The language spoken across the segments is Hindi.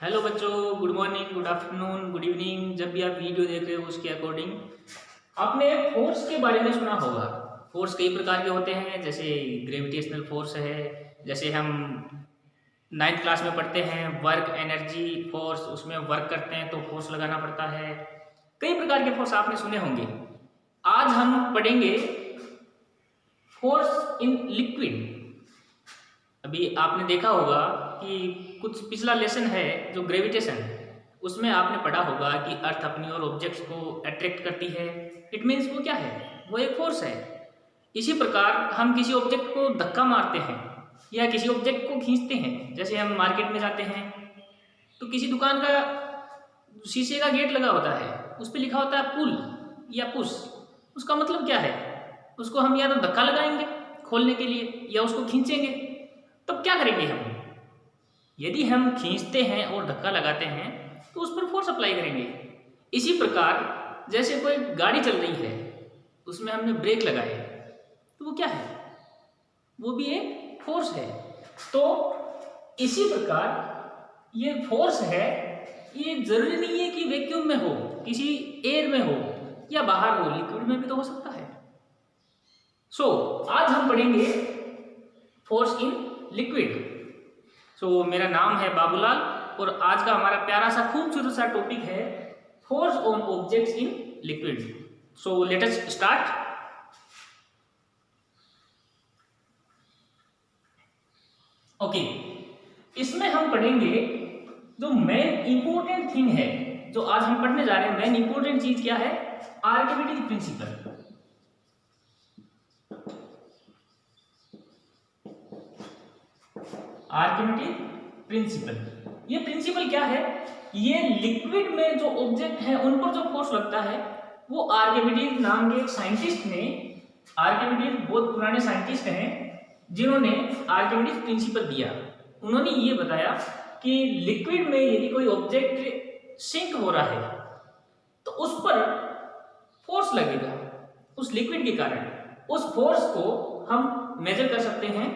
हेलो बच्चों, good morning, good afternoon, good evening. जब भी आप वीडियो देख रहे हो उसके अकॉर्डिंग आपने फोर्स के बारे में सुना होगा। फोर्स कई प्रकार के होते हैं, जैसे ग्रेविटेशनल फोर्स है, जैसे हम नाइन्थ क्लास में पढ़ते हैं वर्क एनर्जी फोर्स, उसमें वर्क करते हैं तो फोर्स लगाना पड़ता है। कई प्रकार के फोर्स आपने सुने होंगे। आज हम पढ़ेंगे फोर्स इन लिक्विड। अभी आपने देखा होगा कि कुछ पिछला लेसन है जो ग्रेविटेशन, उसमें आपने पढ़ा होगा कि अर्थ अपनी ओर ऑब्जेक्ट्स को अट्रैक्ट करती है। इट मीन्स वो क्या है, वो एक फोर्स है। इसी प्रकार हम किसी ऑब्जेक्ट को धक्का मारते हैं या किसी ऑब्जेक्ट को खींचते हैं। जैसे हम मार्केट में जाते हैं तो किसी दुकान का शीशे का गेट लगा होता है, उस पर लिखा होता है पुल या पुश। उसका मतलब क्या है, उसको हम या तो धक्का लगाएंगे खोलने के लिए या उसको खींचेंगे। तब क्या करेंगे हम, यदि हम खींचते हैं और धक्का लगाते हैं तो उस पर फोर्स अप्लाई करेंगे। इसी प्रकार जैसे कोई गाड़ी चल रही है, उसमें हमने ब्रेक लगाए तो वो क्या है, वो भी एक फोर्स है। तो इसी प्रकार ये फोर्स है, ये जरूरी नहीं है कि वैक्यूम में हो, किसी एयर में हो या बाहर हो, लिक्विड में भी तो हो सकता है। आज हम पढ़ेंगे फोर्स इन लिक्विड। मेरा नाम है बाबूलाल और आज का हमारा प्यारा सा खूबसूरत सा टॉपिक है force on objects in liquid. Let us start. Okay, इसमें हम पढ़ेंगे जो मेन इंपॉर्टेंट थिंग है, जो आज हम पढ़ने जा रहे हैं। मेन इंपॉर्टेंट चीज क्या है, आर्किमिडीज प्रिंसिपल। आर्किमिडीज प्रिंसिपल, ये प्रिंसिपल क्या है, ये लिक्विड में जो ऑब्जेक्ट है उन पर जो फोर्स लगता है वो आर्किमिडीज नाम के एक साइंटिस्ट ने, आर्किमिडीज बहुत पुराने साइंटिस्ट हैं जिन्होंने आर्किमिडीज प्रिंसिपल दिया। उन्होंने ये बताया कि लिक्विड में यदि कोई ऑब्जेक्ट सिंक हो रहा है तो उस पर फोर्स लगेगा उस लिक्विड के कारण। उस फोर्स को हम मेजर कर सकते हैं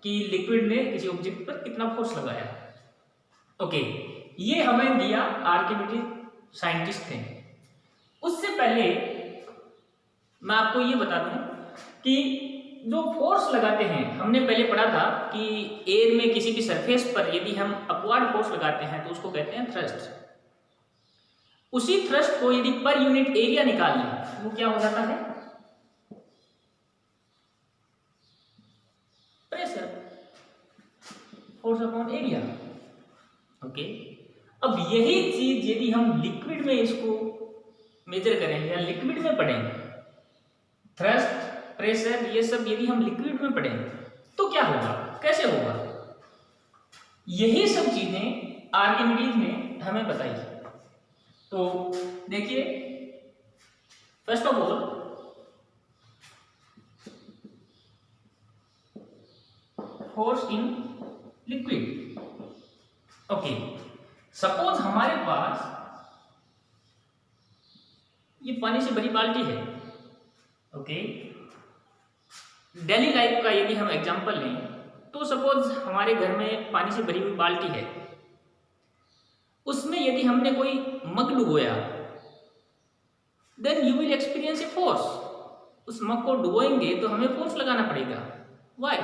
कि लिक्विड ने किसी ऑब्जेक्ट पर कितना फोर्स लगाया। ओके, ये हमें दिया आर्किमिडीज साइंटिस्ट थे। उससे पहले मैं आपको ये बता दूं कि जो फोर्स लगाते हैं, हमने पहले पढ़ा था कि एयर में किसी भी सरफेस पर यदि हम अपवर्ड फोर्स लगाते हैं तो उसको कहते हैं थ्रस्ट। उसी थ्रस्ट को यदि पर यूनिट एरिया निकाल लें वो क्या हो जाता है, pressure, force upon area. Okay, अब यही चीज यदि हम लिक्विड में इसको मेजर करें या लिक्विड में पढ़ें, थ्रस्ट, प्रेशर, ये सब यदि हम लिक्विड में पढ़ें तो क्या होगा, कैसे होगा, यही सब चीजें आर्किमिडीज ने हमें बताई। तो देखिए, first of all force in liquid. Okay, suppose हमारे पास ये पानी से भरी बाल्टी है। ओके, डेली लाइफ का यदि हम एग्जांपल लें तो सपोज हमारे घर में पानी से भरी हुई बाल्टी है, उसमें यदि हमने कोई मग डुबोया then you will experience a force. उस मग को डुबोएंगे तो हमें फोर्स लगाना पड़ेगा। व्हाई,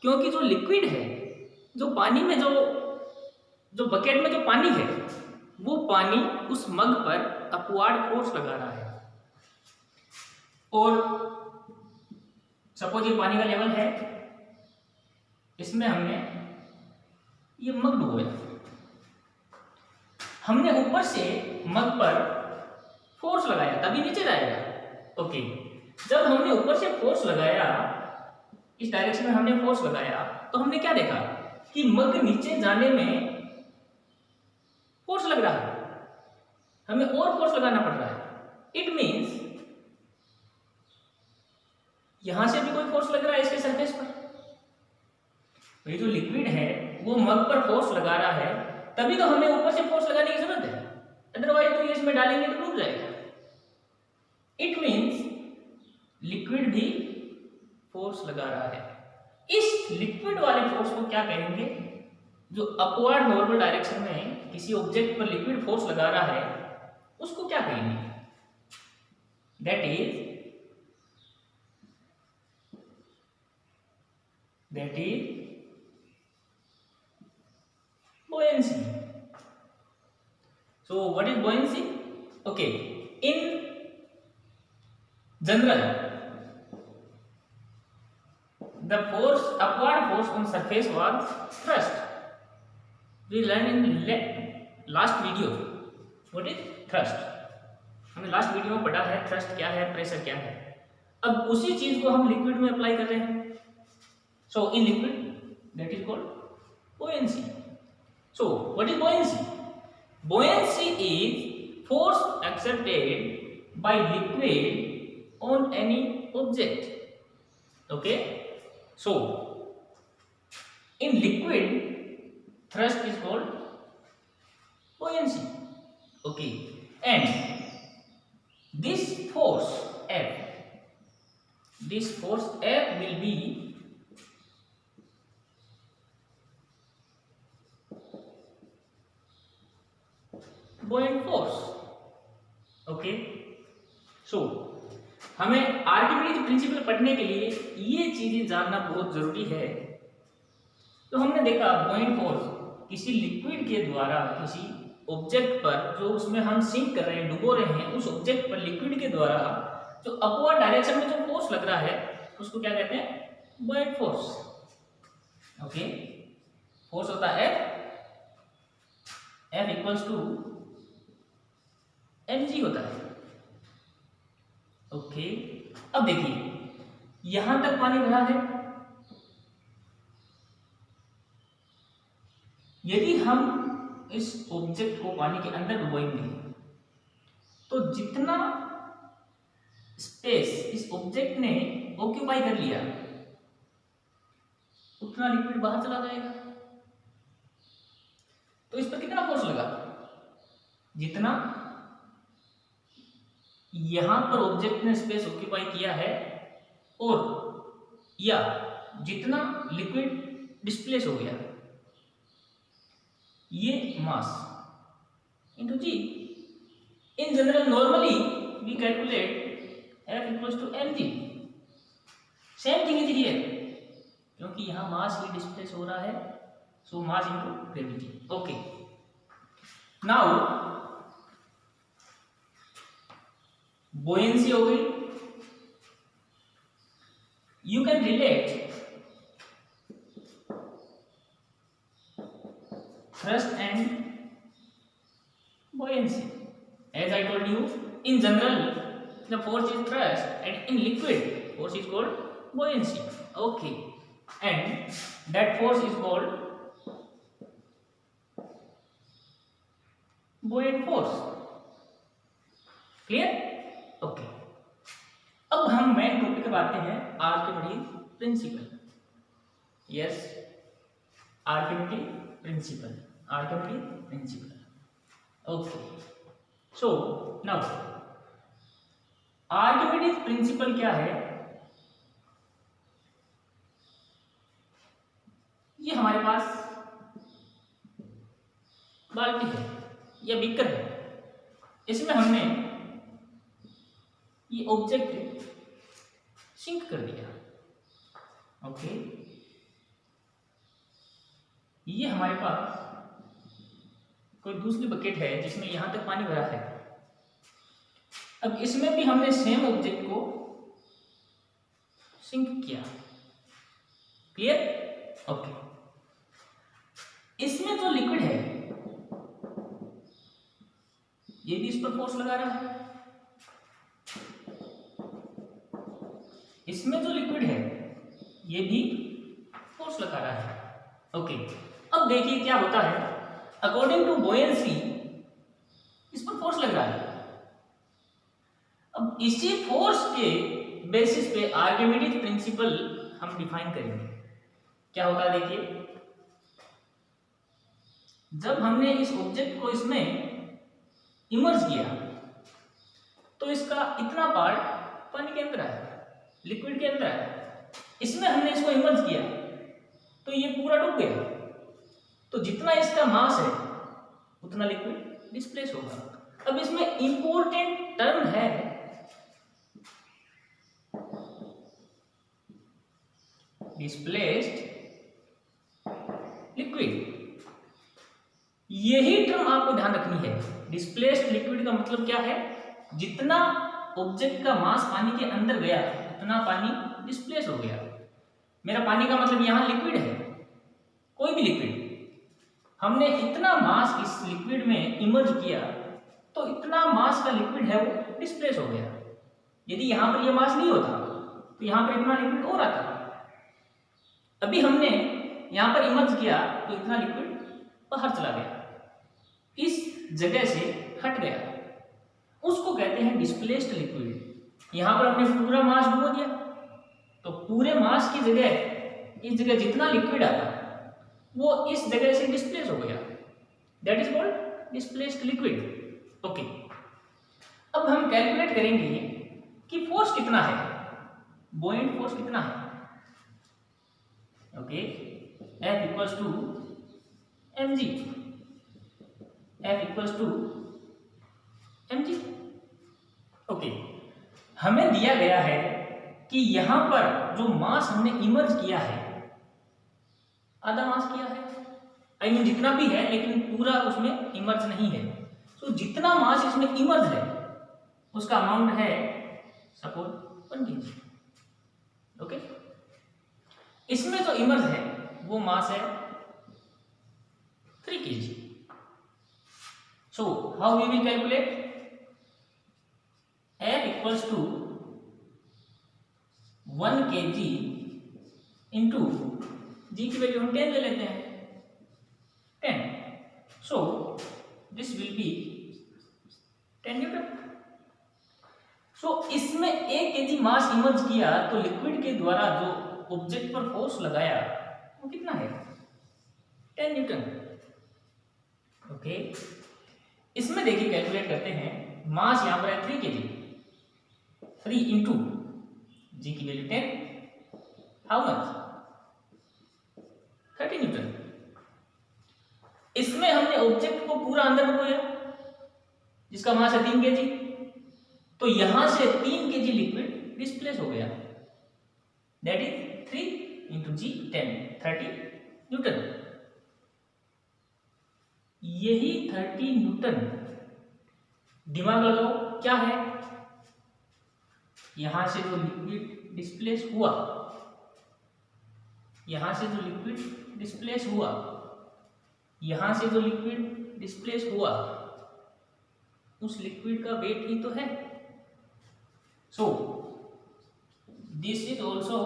क्योंकि जो लिक्विड है, जो पानी में जो बकेट में जो पानी है, वो पानी उस मग पर अपवर्ड फोर्स लगा रहा है। और सपोज ये पानी का लेवल है, इसमें हमने ये मग डुबोया, हमने ऊपर से मग पर फोर्स लगाया तभी नीचे जाएगा। ओके, जब हमने ऊपर से फोर्स लगाया, इस डायरेक्शन में हमने फोर्स लगाया, तो हमने क्या देखा कि मग नीचे जाने में फोर्स लग रहा है, हमें और फोर्स लगाना पड़ रहा है। इट मींस यहां से भी कोई फोर्स लग रहा है इसके सरफेस पर, तो ये जो लिक्विड है वो मग पर फोर्स लगा रहा है, तभी तो हमें ऊपर से फोर्स लगाने की जरूरत है, अदरवाइज तो ये इसमें डालेंगे तो डूब जाएगा। इट मींस लिक्विड भी फोर्स लगा रहा है। इस लिक्विड वाले फोर्स को क्या कहेंगे, जो अपवर्ड नॉर्मल डायरेक्शन में किसी ऑब्जेक्ट पर लिक्विड फोर्स लगा रहा है उसको क्या कहेंगे? That is buoyancy. So what is buoyancy? Okay, in general the upward force on surface was thrust. We learned in last video what is thrust. हमने लास्ट वीडियो में पढ़ा है थ्रस्ट क्या है, प्रेशर क्या है। अब उसी चीज को हम लिक्विड में अप्लाई कर रहे हैं। So in liquid that is called buoyancy. So what is buoyancy? Buoyancy is force exerted by liquid on any object. Okay, so in liquid thrust is called buoyancy. Okay, and this force F will be buoyant force. Okay, so हमें आर्किमिडीज प्रिंसिपल पढ़ने के लिए ये चीजें जानना बहुत जरूरी है। तो हमने देखा buoyant force किसी लिक्विड के द्वारा किसी ऑब्जेक्ट पर, जो उसमें हम सिंक कर रहे हैं, डुबो रहे हैं, उस ऑब्जेक्ट पर लिक्विड के द्वारा जो अपवर्ड डायरेक्शन में जो फोर्स लग रहा है उसको क्या कहते हैं? buoyant force. ओके, फोर्स होता है F इक्वल्स टू mg होता है। ओके, अब देखिए यहां तक पानी भरा है, यदि हम इस ऑब्जेक्ट को पानी के अंदर डुबोएंगे तो जितना स्पेस इस ऑब्जेक्ट ने ऑक्यूपाई कर लिया उतना लिक्विड बाहर चला जाएगा। तो इस पर कितना फोर्स लगा? जितना यहां पर ऑब्जेक्ट ने स्पेस ऑक्यूपाई किया है और या जितना लिक्विड डिस्प्लेस हो गया, ये mass into g. In general normally we calculate F equals to mg। Same thing is here, क्योंकि यहां मास ही डिस्प्लेस हो रहा है, so mass into gravity. Okay, now buoyancy हो गई। You can relate thrust and buoyancy. As I told you, in general the force is thrust, and in liquid force is called buoyancy. Okay, and that force is called buoyant force. Clear? Okay, अब हम मेन टॉपिक पे आते हैं, Archimedes principal. Yes, Archimedes principle. Okay, so now Archimedes principle क्या है? ये हमारे पास बाल्टी है या बीकर है, इसमें हमने ये ऑब्जेक्ट सिंक कर दिया। ओके, ये हमारे पास कोई दूसरी बकेट है जिसमें यहां तक पानी भरा है। अब इसमें भी हमने सेम ऑब्जेक्ट को सिंक किया। क्लियर? ओके, इसमें जो लिक्विड है ये भी इस पर फोर्स लगा रहा है, इसमें जो लिक्विड है ये भी फोर्स लगा रहा है। ओके, अब देखिए क्या होता है। अकॉर्डिंग टू बुoyancy इस पर फोर्स लग रहा है। अब इसी फोर्स के बेसिस पे आर्किमिडीज प्रिंसिपल हम डिफाइन करेंगे। क्या होता है देखिए, जब हमने इस ऑब्जेक्ट को इसमें इमर्ज किया तो इसका इतना पार्ट पानी के अंदर है, लिक्विड के अंदर है। इसमें हमने इसको इमर्ज किया तो ये पूरा डूब गया। तो जितना इसका मास है उतना लिक्विड डिस्प्लेस होगा। अब इसमें इंपॉर्टेंट टर्म है डिस्प्लेस्ड लिक्विड। यही टर्म आपको ध्यान रखनी है। डिस्प्लेस्ड लिक्विड का मतलब क्या है? जितना ऑब्जेक्ट का मास पानी के अंदर गया उतना पानी डिस्प्लेस हो गया। मेरा पानी का मतलब यहां लिक्विड है, कोई भी लिक्विड। हमने इतना मास इस लिक्विड में इमर्ज किया तो इतना मास का लिक्विड है वो डिस्प्लेस हो गया। यदि यहां पर ये मास नहीं होता तो यहां पर इतना लिक्विड और आता। अभी हमने यहां पर इमर्ज किया तो इतना लिक्विड बाहर चला गया, इस जगह से हट गया, उसको कहते हैं डिस्प्लेस्ड लिक्विड। यहां पर हमने पूरा मास डुबो दिया तो पूरे मास की जगह इस जगह जितना लिक्विड आता वो इस जगह से डिस्प्लेस हो गया, that is called displaced liquid. Okay, अब हम कैलकुलेट करेंगे कि फोर्स कितना है, बॉइंट फोर्स कितना है। Okay, F equals to mg, F equals to mg। Okay, हमें दिया गया है कि यहां पर जो मास हमने इमर्ज किया है आधा मास किया है, आई मीन जितना भी है, लेकिन पूरा उसमें इमर्ज नहीं है। तो जितना मास इसमें इमर्ज है उसका अमाउंट है सपोज 1 kg। ओके, इसमें जो इमर्ज है वो मास है 3 kg। So how we will calculate? F equals to 1 kg into g की वैल्यू हम 10 ले लेते हैं, 10। So this will be 10 newton. So इसमें 1 kg मास इमर्ज किया तो लिक्विड के द्वारा जो ऑब्जेक्ट पर फोर्स लगाया वो कितना है? 10 न्यूटन। ओके, इसमें देखिए कैलकुलेट करते हैं। मास यहां पर है 3 kg, 3 इंटू जी की वैल्यू 10, हाउ मच? 30 न्यूटन। इसमें हमने ऑब्जेक्ट को पूरा अंदर डुबोया जिसका मास है 3 kg, तो यहां से 3 kg लिक्विड डिस्प्लेस हो गया, that is 3 into g 10, 30 newton. यही 30 न्यूटन, दिमाग लगाओ क्या है? यहां से जो लिक्विड डिस्प्लेस हुआ, यहां से जो लिक्विड डिस्प्लेस हुआ, यहां से जो लिक्विड डिस्प्लेस हुआ, उस लिक्विड का वेट ही तो है। So this is also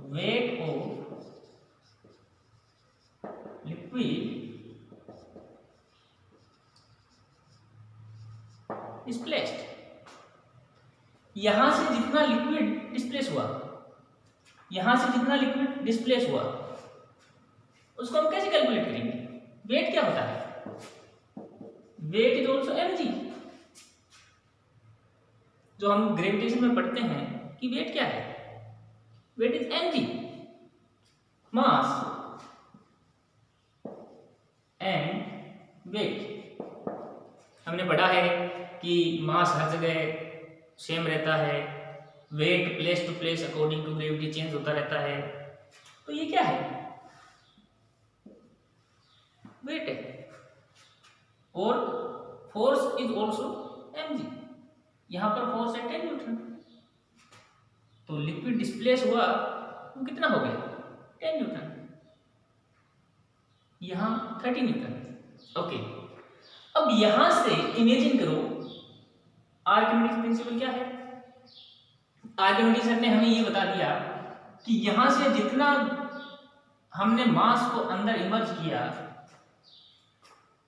wait of liquid displaced. यहां से जितना लिक्विड डिस्प्लेस हुआ, यहां से जितना लिक्विड डिस्प्लेस हुआ, उसको हम कैसे कैलकुलेट करेंगे? वेट क्या होता है? Weight is also mg। जो हम ग्रेविटेशन में पढ़ते हैं कि वेट क्या है? Weight is mg, mass and weight. हमने पढ़ा है कि मास हर जगह सेम रहता है, weight place to place according to gravity change होता रहता है। तो ये क्या है? वेट है। और फोर्स इज ऑल्सो mg। यहां पर फोर्स है 10 न्यूटन, तो लिक्विड डिस्प्लेस हुआ तो कितना हो गया? 10 न्यूटन, यहां 30 न्यूटन। ओके, अब यहां से इमेजिन करो आर्किमिडीज प्रिंसिपल क्या है? आर्किमिडीज सर ने हमें ये बता दिया कि यहां से जितना हमने मास को अंदर इमर्ज किया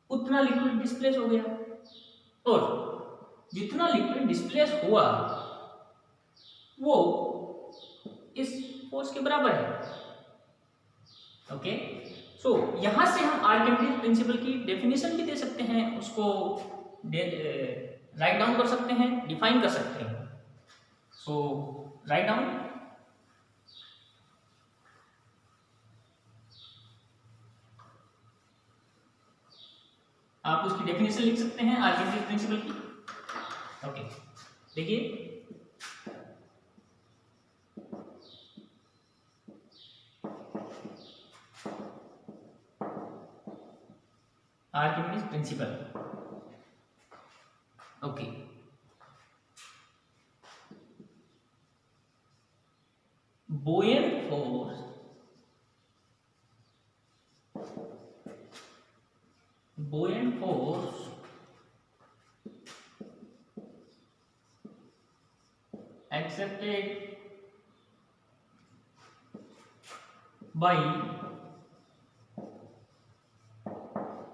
उतना लिक्विड डिस्प्लेस हो गया, और जितना लिक्विड डिस्प्लेस हुआ वो इस फोर्स के बराबर है। ओके, सो यहां से हम आर्किमिडीज प्रिंसिपल की डेफिनेशन भी दे सकते हैं, उसको राइट डाउन कर सकते हैं, डिफाइन कर सकते हैं। सो राइट डाउन आप उसकी डेफिनेशन लिख सकते हैं आर्किमिडीज प्रिंसिपल की। ओके, देखिए Archimedes principle. Okay, buoyant force accepted by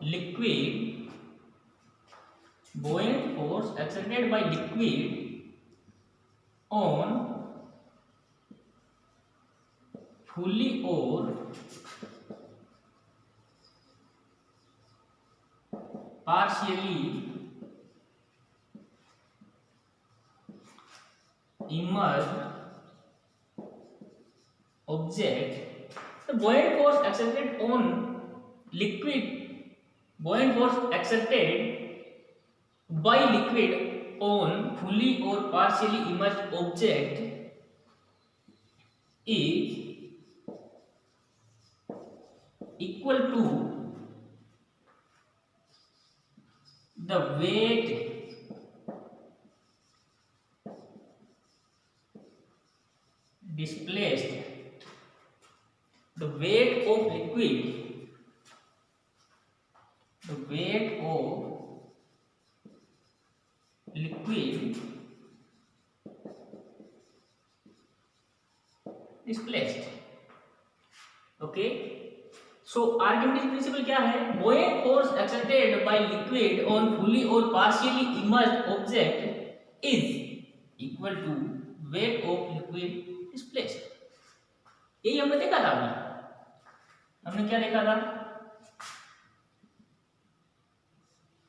liquid, buoyant force exerted by liquid on fully or partially immersed object. The buoyant force exerted on liquid, buoyant force exerted by liquid on fully or partially immersed object is equal to the weight displaced, the weight of liquid, the weight of liquid displaced. Okay, so Archimedes principle क्या है? Buoyant force exerted by liquid on fully और partially immersed object is equal to weight of liquid displaced. यही हमने देखा था अभी। हमने क्या देखा था?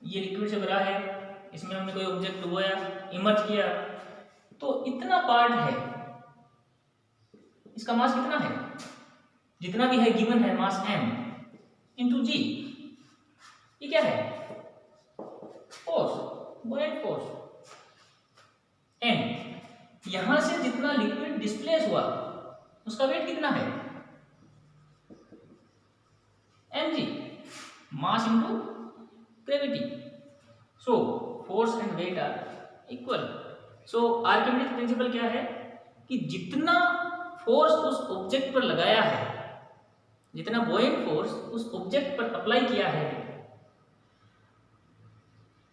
ये लिक्विड से भरा है, इसमें हमने कोई ऑब्जेक्ट डुबोया, इमर्ज किया, तो इतना पार्ट है, इसका मास कितना है? जितना भी है गिवन है मास m इंटू जी। ये क्या है? Force, buoyant force m। यहां से जितना लिक्विड डिस्प्लेस हुआ उसका वेट कितना है? mg, mass into gravity. So force and weight are equal. So Archimedes principle क्या है कि जितना फोर्स उस ऑब्जेक्ट पर लगाया है, जितना बुओयंट फोर्स उस ऑब्जेक्ट पर अप्लाई किया है,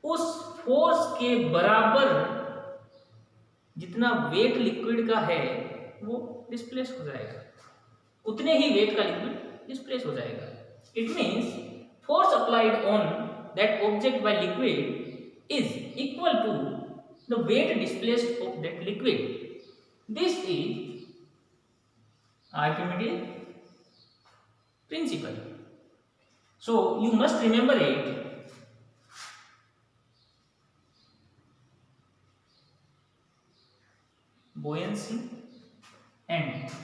उस फोर्स के बराबर जितना वेट लिक्विड का है वो डिस्प्लेस हो जाएगा, उतने ही वेट का लिक्विड डिस्प्लेस हो जाएगा। It means force applied on that object by liquid is equal to the weight displaced of that liquid. This is Archimedes principle. So you must remember it. Buoyancy and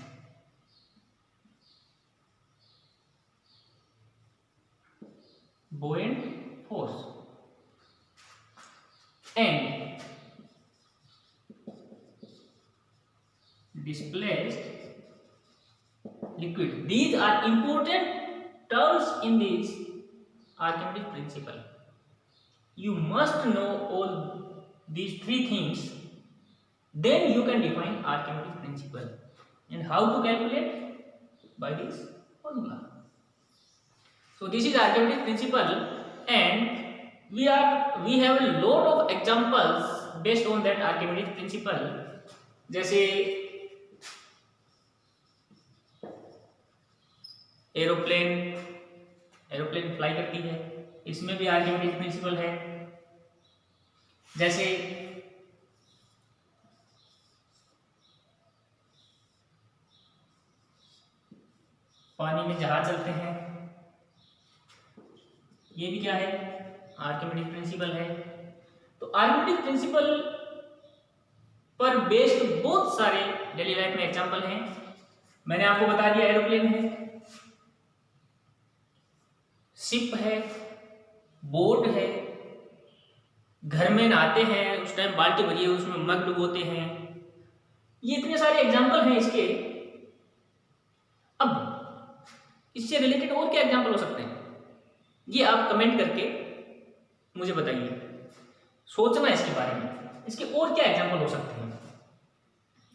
buoyant force and displaced liquid. These are important terms in this Archimedes principle. You must know all these three things, then you can define Archimedes principle. And how to calculate? By this formula. So this is Archimedes principle, and we have a lot of examples based on that Archimedes principle. जैसे एरोप्लेन फ्लाई करती है, इसमें भी आर्किमिडीज प्रिंसिपल है। जैसे पानी में जहाज चलते हैं, ये भी क्या है? आर्किमिडीज प्रिंसिपल है। तो आर्किमिडीज प्रिंसिपल पर बेस्ड बहुत सारे डेली लाइफ में एग्जांपल हैं। मैंने आपको बता दिया एरोप्लेन है, शिप है, बोट है, घर में नहाते हैं उस टाइम बाल्टी भरी है उसमें मग डुबोते हैं। ये इतने सारे एग्जाम्पल हैं इसके। अब इससे रिलेटेड और क्या एग्जाम्पल हो सकते हैं, ये आप कमेंट करके मुझे बताइए, सोचना इसके बारे में, इसके और क्या एग्जाम्पल हो सकते हैं।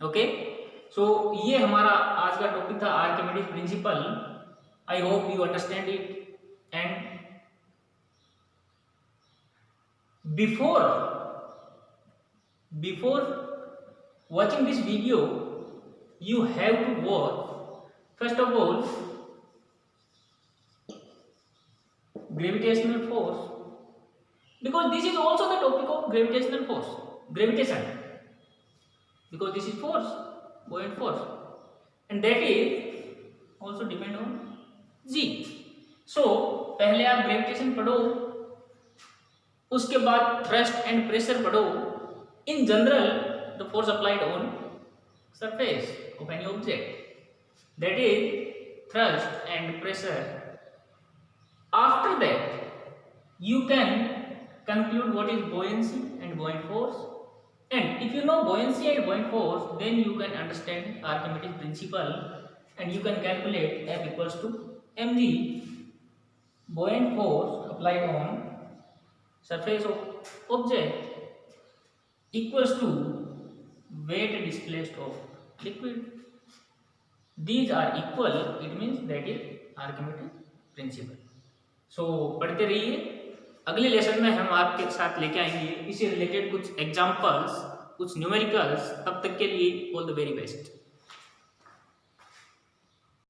ओके, सो ये हमारा आज का टॉपिक था Archimedes principal. I hope you understand it, and before watching this video you have to watch first of all gravitational force, because this is also the topic of gravitational force, gravitation, because this is force, buoyant force, and that is also depend on g. so पहले आप ग्रेविटेशन पढ़ो, उसके बाद थ्रस्ट एंड प्रेशर पढ़ो। In general the force applied on surface of any object, that is thrust and pressure. After that you can conclude what is buoyancy and buoyant force, and if you know buoyancy and buoyant force, then you can understand Archimedes principle and you can calculate F equals to mg, buoyant force applied on surface of object equals to weight displaced of liquid. These are equal, it means that is Archimedes principle. So पढ़ते रहिए, अगले लेसन में हम आपके साथ लेके आएंगे इससे रिलेटेड कुछ एग्जांपल्स, कुछ न्यूमेरिकल्स। तब तक के लिए ऑल द वेरी बेस्ट।